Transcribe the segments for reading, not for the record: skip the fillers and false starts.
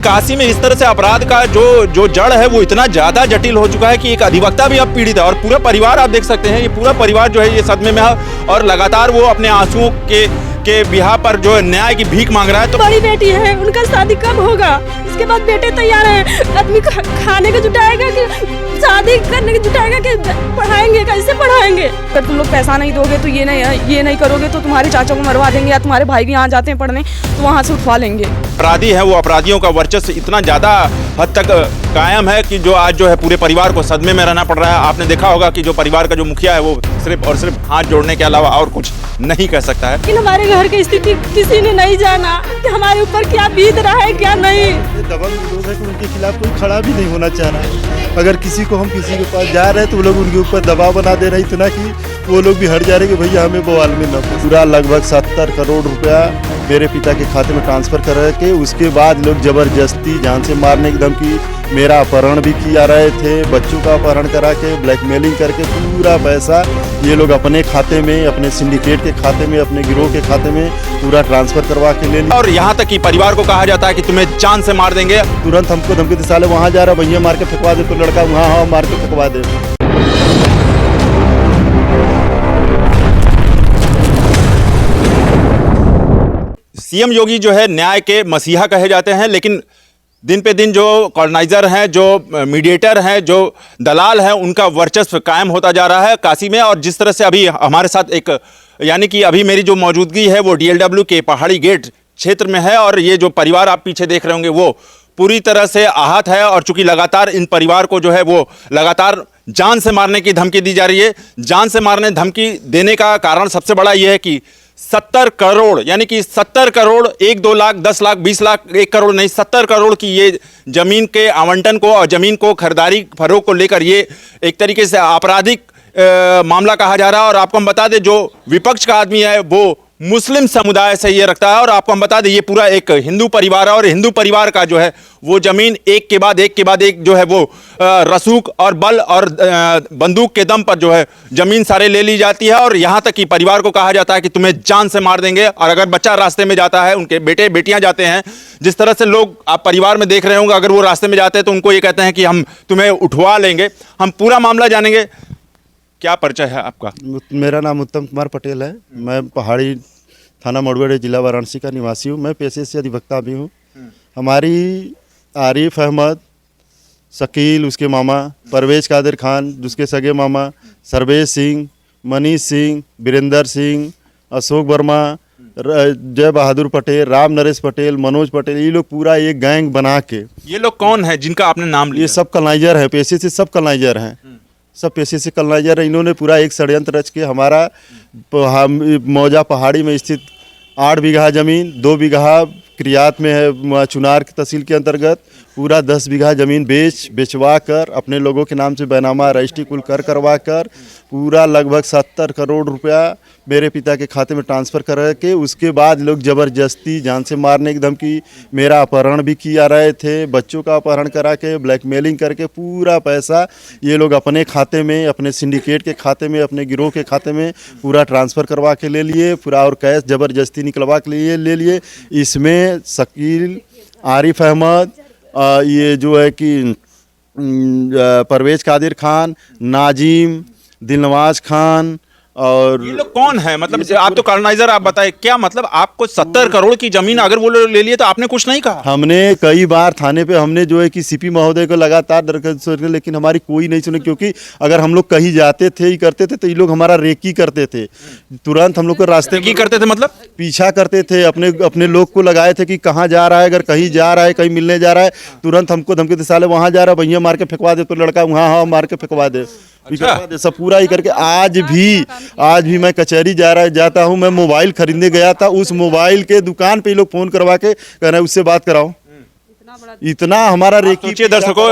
काशी में इस तरह से अपराध का जो जड़ है वो इतना ज्यादा जटिल हो चुका है कि एक अधिवक्ता भी अब पीड़ित है और पूरा परिवार आप देख सकते हैं, ये पूरा परिवार जो है ये सदमे में है और लगातार वो अपने आंसुओं के बिहार पर जो है न्याय की भीख मांग रहा है। तो बड़ी बेटी है, उनका शादी कब होगा? इसके बाद बेटे तैयार हैं, आदमी खाने का जुटाएगा कि शादी करने का जुटाएगा कि पढ़ाएंगे, कैसे पढ़ाएंगे? अगर तुम लोग पैसा नहीं दोगे तो ये नहीं करोगे तो तुम्हारे चाचा को मरवा देंगे, या तुम्हारे भाई भी यहाँ जाते हैं पढ़ने तो वहाँ से उठवा लेंगे। अपराधी है वो अपराधियों का वर्चस्व इतना ज्यादा हद तक कायम है कि जो आज जो है पूरे परिवार को सदमे में रहना पड़ रहा है। आपने देखा होगा कि जो परिवार का जो मुखिया है वो सिर्फ और सिर्फ हाथ जोड़ने के अलावा और कुछ नहीं कह सकता है। लेकिन हमारे घर की स्थिति किसी ने नहीं जाना कि हमारे ऊपर क्या बीत रहा है क्या नहीं। दबंग विरोध है कि उनके खिलाफ कोई खड़ा भी नहीं होना चाह रहा है। अगर किसी को हम किसी के पास जा रहे हैं तो वो लोग उनके ऊपर दबाव बना दे रहे इतना कि वो लोग भी हट जा रहे कि भैया हमें बवाल में न पूरा लगभग 70 करोड़ रुपया मेरे पिता के खाते में ट्रांसफर कर के उसके बाद लोग जबरदस्ती जान से मारने की धमकी, मेरा अपहरण भी किया रहे थे, बच्चों का अपहरण करा के ब्लैकमेलिंग करके पूरा पैसा ये लोग अपने खाते में, अपने सिंडिकेट के खाते में, अपने गिरोह के खाते में पूरा ट्रांसफर करवा के ले लिया। और यहाँ तक कि परिवार को कहा जाता है कि तुम्हें जान से मार देंगे। तुरंत हमको धमकी दे, साले वहाँ जा रहा भैया मार के फेंकवा दे, तो लड़का वहाँ मार के फेंकवा दे। सीएम योगी जो है न्याय के मसीहा कहे जाते हैं, लेकिन दिन पे दिन जो कॉलोनाइजर हैं, जो मीडिएटर हैं, जो दलाल हैं, उनका वर्चस्व कायम होता जा रहा है काशी में। और जिस तरह से अभी हमारे साथ एक यानी कि अभी मेरी जो मौजूदगी है वो DLW के पहाड़ी गेट क्षेत्र में है और ये जो परिवार आप पीछे देख रहे होंगे वो पूरी तरह से आहत है। और चूंकि लगातार इन परिवार को जो है वो लगातार जान से मारने की धमकी दी जा रही है। जान से मारने धमकी देने का कारण सबसे बड़ा ये है कि 70 करोड़ यानी कि 70 करोड़ 1, 2 लाख, 10 लाख, 20 लाख, 1 करोड़ नहीं, 70 करोड़ की ये जमीन के आवंटन को और जमीन को खरीदारी फरोख को लेकर ये एक तरीके से आपराधिक मामला कहा जा रहा है। और आपको हम बता दें जो विपक्ष का आदमी है वो मुस्लिम समुदाय से ये रखता है और आपको हम बता दें ये पूरा एक हिंदू परिवार है और हिंदू परिवार का जो है वो जमीन एक के बाद एक जो है वो रसूख और बल और बंदूक के दम पर जो है जमीन सारे ले ली जाती है। और यहाँ तक कि परिवार को कहा जाता है कि तुम्हें जान से मार देंगे। और अगर बच्चा रास्ते में जाता है, उनके बेटे बेटियां जाते हैं, जिस तरह से लोग आप परिवार में देख रहे होंगे, अगर वो रास्ते में जाते हैं तो उनको ये कहते हैं कि हम तुम्हें उठवा लेंगे। हम पूरा मामला जानेंगे। क्या परिचय है आपका? मेरा नाम उत्तम कुमार पटेल है। मैं पहाड़ी थाना मड़ुआ जिला वाराणसी का निवासी हूँ। मैं पेशे से अधिवक्ता भी हूँ। हमारी आरिफ अहमद, शकील उसके मामा, परवेज कादिर खान जिसके सगे मामा, सर्वेश सिंह, मनीष सिंह, वीरेंद्र सिंह, अशोक वर्मा, जय बहादुर पटेल, राम नरेश पटेल, मनोज पटेल, ये लोग पूरा एक गैंग बना के। ये लोग कौन है जिनका आपने नाम लिया? ये सब कॉलोनाइजर हैं, पेशे से सब कॉलोनाइजर हैं, सब पेशे से कॉलोनाइजर है। इन्होंने पूरा एक षड्यंत्र रच के हमारा मौजा पहाड़ी में स्थित 8 बीघा ज़मीन, 2 बीघा क्रियात में है चुनार की तहसील के अंतर्गत, पूरा 10 बीघा ज़मीन बेचवा कर अपने लोगों के नाम से बैनामा रजिस्ट्री कुल करवा कर पूरा लगभग 70 करोड़ रुपया मेरे पिता के खाते में ट्रांसफ़र कर के उसके बाद लोग ज़बरदस्ती जान से मारने की धमकी, मेरा अपहरण भी किया रहे थे, बच्चों का अपहरण करा के ब्लैकमेलिंग करके पूरा पैसा ये लोग अपने खाते में, अपने सिंडिकेट के खाते में, अपने गिरोह के खाते में पूरा ट्रांसफ़र करवा के ले लिए, पूरा और कैश ज़बरदस्ती निकलवा के लिए ले लिए। इसमें शकील, आरिफ अहमद, ये जो है कि परवेज कादिर खान, नाजिम, दिलनवाज खान और ये लोग कौन है? मतलब आप तो कॉलोनाइजर, आप बताएं क्या मतलब आपको 70 करोड़ की जमीन अगर वो ले लिए तो आपने कुछ नहीं कहा? हमने कई बार थाने पे हमने जो है कि सीपी महोदय को लगातार दरखास्त, लेकिन हमारी कोई नहीं सुने, क्योंकि अगर हम लोग कहीं जाते थे ही करते थे तो ये लोग हमारा रेकी करते थे, तुरंत हम लोग को रास्ते की करते थे, मतलब पीछा करते थे, अपने लोग को लगाए थे कि कहाँ जा रहा है, अगर कहीं जा रहा है, कहीं मिलने जा रहा है, तुरंत हमको धमकी दे, साले वहाँ जा रहा है भैया मार के फेंकवा दे, तो लड़का वहाँ मार के फेंकवा दे। अच्छा। सब पूरा ही करके आज भी मैं कचहरी जाता हूँ। मैं मोबाइल खरीदने गया था, उस मोबाइल के दुकान पे लोग फोन करवा के कह रहे हैं उससे बात कराओ। इतना हमारा रेकी। दर्शकों,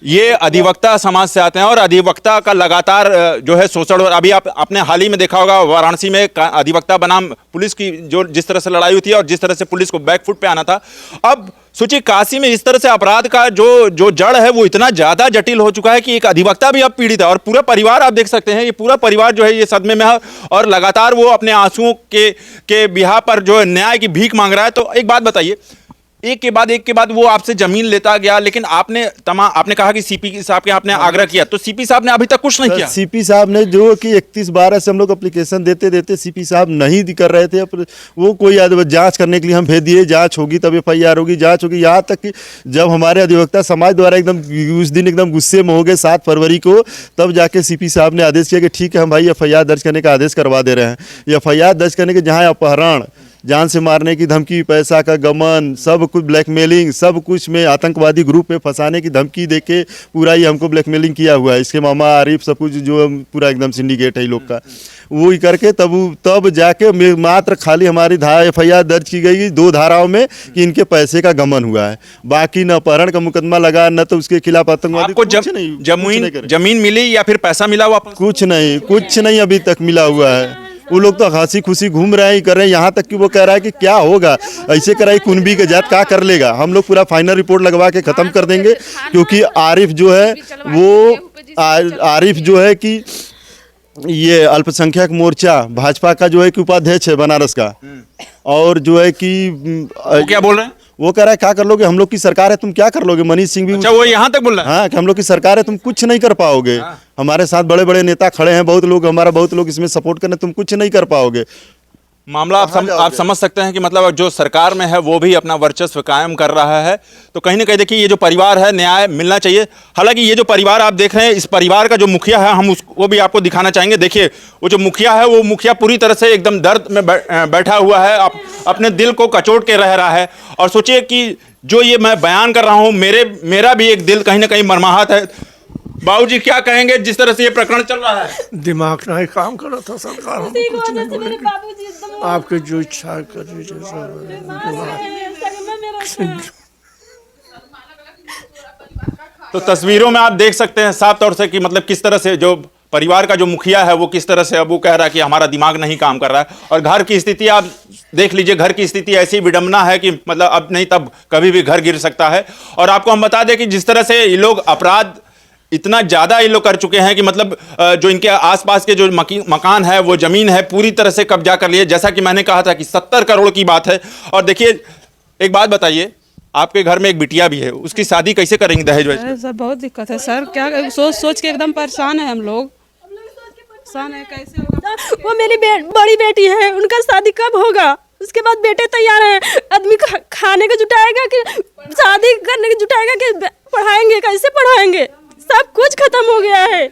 ये अधिवक्ता समाज से आते हैं और अधिवक्ता का लगातार जो है शोषण। और अभी आपने हाल ही में देखा होगा वाराणसी में अधिवक्ता बनाम पुलिस की जो जिस तरह से लड़ाई हुई थी और जिस तरह से पुलिस को बैकफुट पे आना था। अब सोचिए काशी में इस तरह से अपराध का जो जड़ है वो इतना ज्यादा जटिल हो चुका है कि एक अधिवक्ता भी अब पीड़ित है और पूरा परिवार आप देख सकते हैं, ये पूरा परिवार जो है ये सदमे में है और लगातार वो अपने आंसुओं के बिहार पर जो है न्याय की भीख मांग रहा है। तो एक बात बताइए, एक के बाद वो आपसे जमीन लेता गया, लेकिन आपने कहा कि सीपी साहब के आपने आग्रह किया, तो सीपी साहब ने अभी तक कुछ नहीं किया। सीपी साहब ने जो कि 31/12 से हम लोग एप्लीकेशन देते सीपी साहब नहीं कर रहे थे। वो कोई जांच करने के लिए हम भेज दिए, जांच होगी तब FIR होगी, जांच होगी। यहाँ तक कि जब हमारे अधिवक्ता समाज द्वारा एकदम उस दिन एकदम गुस्से में हो गए 7 फरवरी को, तब जाके सीपी साहब ने आदेश किया कि ठीक है हम भाई FIR दर्ज करने का आदेश करवा दे रहे हैं। FIR दर्ज करने के जहाँ अपहरण, जान से मारने की धमकी, पैसा का गमन, सब कुछ ब्लैकमेलिंग, सब कुछ में आतंकवादी ग्रुप में फंसाने की धमकी देके पूरा ही हमको ब्लैकमेलिंग किया हुआ है। इसके मामा आरिफ सब कुछ जो पूरा एकदम सिंडिकेट है इन लोग का, वो ही करके तब जाके मात्र खाली हमारी FIR दर्ज की गई 2 धाराओं में कि इनके पैसे का गमन हुआ है। बाकी न अपहरण का मुकदमा लगा, न तो उसके खिलाफ आतंकवादी आपको जमीन मिली या फिर पैसा मिला वापस? कुछ नहीं अभी तक मिला हुआ है। वो लोग तो हंसी खुशी घूम रहे हैं, कर रहे हैं। यहाँ तक कि वो कह रहा है कि क्या होगा, ऐसे कराई कुनबी के जात क्या कर लेगा, हम लोग पूरा फाइनल रिपोर्ट लगवा के ख़त्म कर देंगे। क्योंकि आरिफ जो है वो आरिफ जो है कि ये अल्पसंख्यक मोर्चा भाजपा का जो है कि उपाध्यक्ष है बनारस का, और जो है कि क्या बोल रहे हैं, वो कह रहा है क्या कर लोगे, हम लोग की सरकार है तुम क्या कर लोगे। मनीष सिंह भी अच्छा वो यहाँ तक बोल रहा है हाँ कि हम लोग की सरकार है तुम कुछ नहीं कर पाओगे। हमारे साथ बड़े बड़े नेता खड़े हैं, बहुत लोग इसमें सपोर्ट करने, तुम कुछ नहीं कर पाओगे। मामला आप समझ सकते हैं कि मतलब जो सरकार में है वो भी अपना वर्चस्व कायम कर रहा है। तो कहीं ना कहीं देखिए ये जो परिवार है, न्याय मिलना चाहिए। हालांकि ये जो परिवार आप देख रहे हैं, इस परिवार का जो मुखिया है, हम उसको भी आपको दिखाना चाहेंगे। देखिए वो जो मुखिया है, वो मुखिया पूरी तरह से एकदम दर्द में बैठा हुआ है, अपने दिल को कचोट के रह रहा है। और सोचिए कि जो ये मैं बयान कर रहा हूँ, मेरा भी एक दिल कहीं ना कहीं मर्माहत है। बाबूजी क्या कहेंगे जिस तरह से ये प्रकरण चल रहा है? दिमाग नहीं काम कर रहा था सरकार, हम कुछ नहीं बोलेंगे, आपके जो इच्छा कर दीजिए। तो तस्वीरों में आप देख सकते हैं साफ तौर से कि मतलब किस तरह से जो परिवार का जो मुखिया है वो किस तरह से अब वो कह रहा है कि हमारा दिमाग नहीं काम कर रहा है। और घर की स्थिति आप देख लीजिए, घर की स्थिति ऐसी विडंबना है कि मतलब अब नहीं तब कभी भी घर गिर सकता है। और आपको हम बता दें कि जिस तरह से ये लोग अपराध इतना ज़्यादा ये लोग कर चुके हैं कि मतलब जो इनके आसपास के जो मकान है, वो ज़मीन है, पूरी तरह से कब्जा कर लिए। जैसा कि मैंने कहा था कि 70 करोड़ की बात है। और देखिए एक बात बताइए, आपके घर में एक बिटिया भी है, उसकी शादी कैसे करेंगे दहेज वहेज? सर बहुत दिक्कत है सर, क्या सोच के एकदम परेशान है हम लोग। परेशान है कैसे होगा। वो मेरी बड़ी बेटी है, उनका शादी कब होगा? उसके बाद बेटे तैयार हैं, आदमी खाने का जुटाएगा कि शादी करने का जुटाएगा कि पढ़ाएंगे, कैसे पढ़ाएंगे? सब कुछ खत्म हो गया है।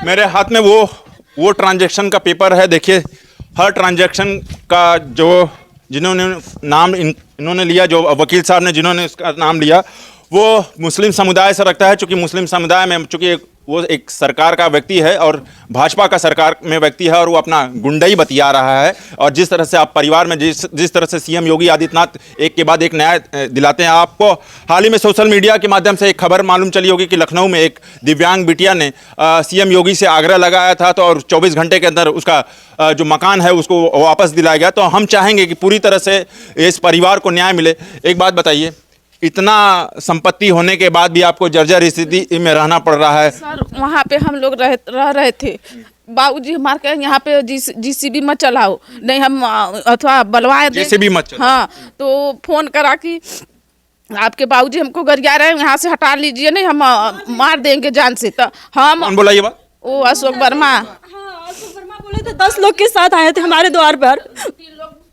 मेरे हाथ में वो ट्रांजैक्शन का पेपर है। देखिए हर ट्रांजैक्शन का जो जिन्होंने नाम इन्होंने लिया, जो वकील साहब ने जिन्होंने इसका नाम लिया, वो मुस्लिम समुदाय से रखता है। चूँकि मुस्लिम समुदाय में चूँकि वो एक सरकार का व्यक्ति है और भाजपा का सरकार में व्यक्ति है, और वो अपना गुंडई बतिया रहा है। और जिस तरह से आप परिवार में जिस तरह से CM योगी आदित्यनाथ एक के बाद एक न्याय दिलाते हैं। आपको हाल ही में सोशल मीडिया के माध्यम से एक खबर मालूम चली होगी कि लखनऊ में एक दिव्यांग बिटिया ने CM योगी से आग्रह लगाया था, तो और 24 घंटे के अंदर उसका जो मकान है उसको वापस दिलाया गया। तो हम चाहेंगे कि पूरी तरह से इस परिवार को न्याय मिले। एक बात बताइए, इतना संपत्ति होने के बाद भी आपको जर्जर स्थिति में रहना पड़ रहा है? सर वहाँ पे हम लोग रह रहे थे, बाबूजी हमारे के यहाँ पे JCB मत चलाओ, नहीं हम अथवा बलवाए JCB मत चलाओ। हाँ, तो फोन करा कि आपके बाबूजी हमको गरिया रहे हैं, यहाँ से हटा लीजिए, नहीं हम मार देंगे जान से। तो हम कौन बोला ये बात? वो अशोक वर्मा। हाँ, अशोक वर्मा बोले थे 10 लोग के साथ आए थे हमारे द्वार पर।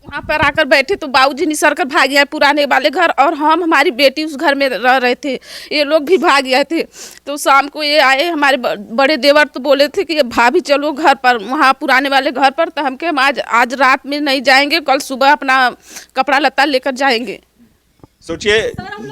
वहाँ पर आकर बैठे तो बाबूजी निसर कर भाग गया पुराने वाले घर, और हम हमारी बेटी उस घर में रह रहे थे, ये लोग भी भाग गए थे। तो शाम को ये आए हमारे बड़े देवर, तो बोले थे कि भाभी चलो घर पर, वहाँ पुराने वाले घर पर। तो हम कहे आज रात में नहीं जाएंगे, कल सुबह अपना कपड़ा लत्ता लेकर जाएंगे। सोचिए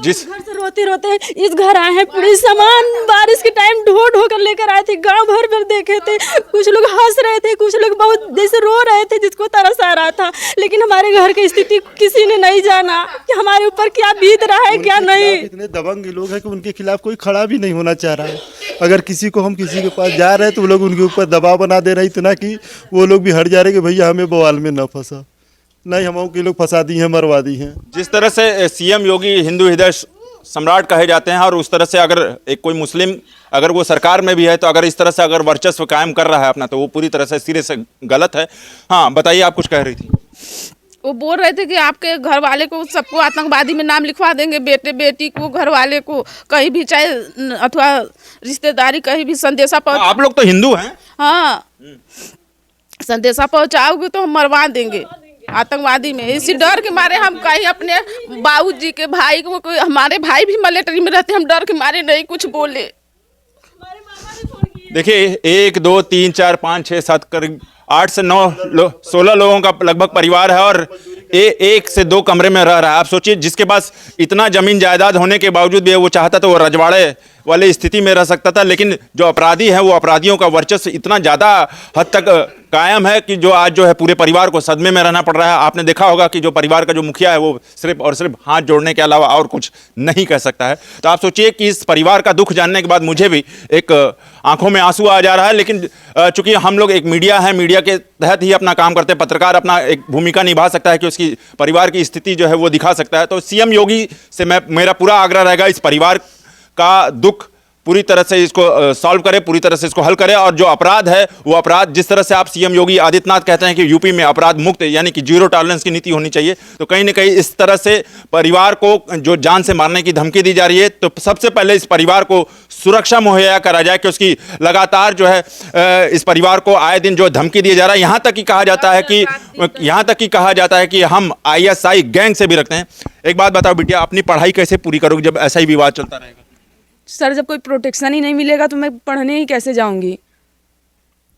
जिस घर से रोते रोते इस घर आए हैं, पूरे सामान बारिश के टाइम ढो ढो कर लेकर आए थे। गांव भर में देखे थे, कुछ लोग हंस रहे थे, कुछ लोग बहुत जैसे रो रहे थे, जिसको तरस आ रहा था। लेकिन हमारे घर की स्थिति किसी ने नहीं जाना कि हमारे ऊपर क्या बीत रहा है क्या नहीं। इतने दबंग लोग हैं कि उनके खिलाफ कोई खड़ा भी नहीं होना चाह रहा है। अगर किसी को हम किसी के पास जा रहे हैं तो वो लोग उनके ऊपर दबाव बना दे रहे, इतना कि वो लोग भी हट जा रहे कि भैया हमें बवाल में न फंसा, नहीं हम के लोग फंसा दी हैं, मरवा दी हैं। जिस तरह से CM योगी हिंदू हृदय सम्राट कहे जाते हैं, और उस तरह से अगर एक कोई मुस्लिम अगर वो सरकार में भी है, तो अगर इस तरह से अगर वर्चस्व कायम कर रहा है अपना, तो वो पूरी तरह से सिरे से गलत है। हाँ बताइए, आप कुछ कह रही थी। वो बोल रहे थे कि आपके घर वाले को सबको आतंकवादी में नाम लिखवा देंगे, बेटे बेटी को, घर वाले को, कहीं भी चाहे अथवा रिश्तेदारी कहीं भी संदेशा पहुंचा। आप लोग तो हिंदू हैं। हाँ, संदेशा पहुंचाओगे तो हम मरवा देंगे आतंकवादी में। इसी डर के मारे हम कहीं अपने बाबूजी के भाई को, हमारे भाई भी मिलिट्री में रहते, हम डर के मारे नहीं कुछ बोले। देखिए 1 2 3 4 5 6 7 करीब 8 से 9 16 लोगों का लगभग परिवार है और 1 से 2 कमरे में रह रहा है। आप सोचिए, जिसके पास इतना जमीन जायदाद होने के बावजूद भी वो चाहता तो वो रजवाड़े वाले स्थिति में रह सकता था, लेकिन जो अपराधी हैं वो अपराधियों का वर्चस्व इतना ज़्यादा हद तक कायम है कि जो आज जो है पूरे परिवार को सदमे में रहना पड़ रहा है। आपने देखा होगा कि जो परिवार का जो मुखिया है वो सिर्फ और सिर्फ हाथ जोड़ने के अलावा और कुछ नहीं कह सकता है। तो आप सोचिए कि इस परिवार का दुख जानने के बाद मुझे भी एक आंखों में आंसू आ जा रहा है। लेकिन चूंकि हम लोग एक मीडिया है, मीडिया के तहत ही अपना काम करते हैं, पत्रकार अपना एक भूमिका निभा सकता है कि उसकी परिवार की स्थिति जो है वो दिखा सकता है। तो सीएम योगी से मेरा पूरा आग्रह रहेगा, इस परिवार का दुख पूरी तरह से इसको सॉल्व करे, पूरी तरह से इसको हल करे। और जो अपराध है वो अपराध, जिस तरह से आप सीएम योगी आदित्यनाथ कहते हैं कि यूपी में अपराध मुक्त यानी कि जीरो टॉलरेंस की नीति होनी चाहिए, तो कहीं ना कहीं इस तरह से परिवार को जो जान से मारने की धमकी दी जा रही है, तो सबसे पहले इस परिवार को सुरक्षा मुहैया करा जाए कि उसकी लगातार जो है इस परिवार को आए दिन जो धमकी दी जा रहा है। यहाँ तक कि कहा जाता है कि हम ISI गैंग से भी रखते हैं। एक बात बताओ बिटिया, अपनी पढ़ाई कैसे पूरी करोगे जब ऐसा ही विवाद चलता रहेगा? सर जब कोई प्रोटेक्शन ही नहीं मिलेगा तो मैं पढ़ने ही कैसे जाऊंगी?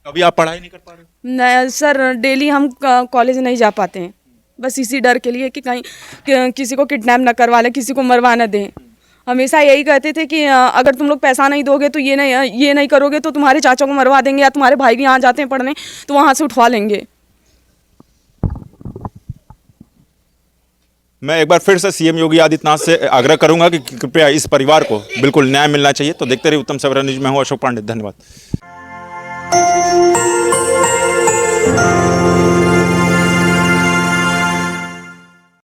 अभी आप पढ़ाई नहीं कर पा रहे? नहीं सर, डेली हम कॉलेज नहीं जा पाते हैं, बस इसी डर के लिए कि कहीं किसी को किडनैप न करवा ले, किसी को मरवा न दें। हमेशा यही कहते थे कि अगर तुम लोग पैसा नहीं दोगे तो ये नहीं करोगे तो तुम्हारे चाचा को मरवा देंगे, या तुम्हारे भाई भी यहाँ जाते हैं पढ़ने तो वहाँ से उठवा लेंगे। मैं एक बार फिर से सीएम योगी आदित्यनाथ से आग्रह करूंगा कि कृपया इस परिवार को बिल्कुल न्याय मिलना चाहिए। तो देखते रहिए उत्तम सवेरा न्यूज में हूं अशोक पांडे, धन्यवाद।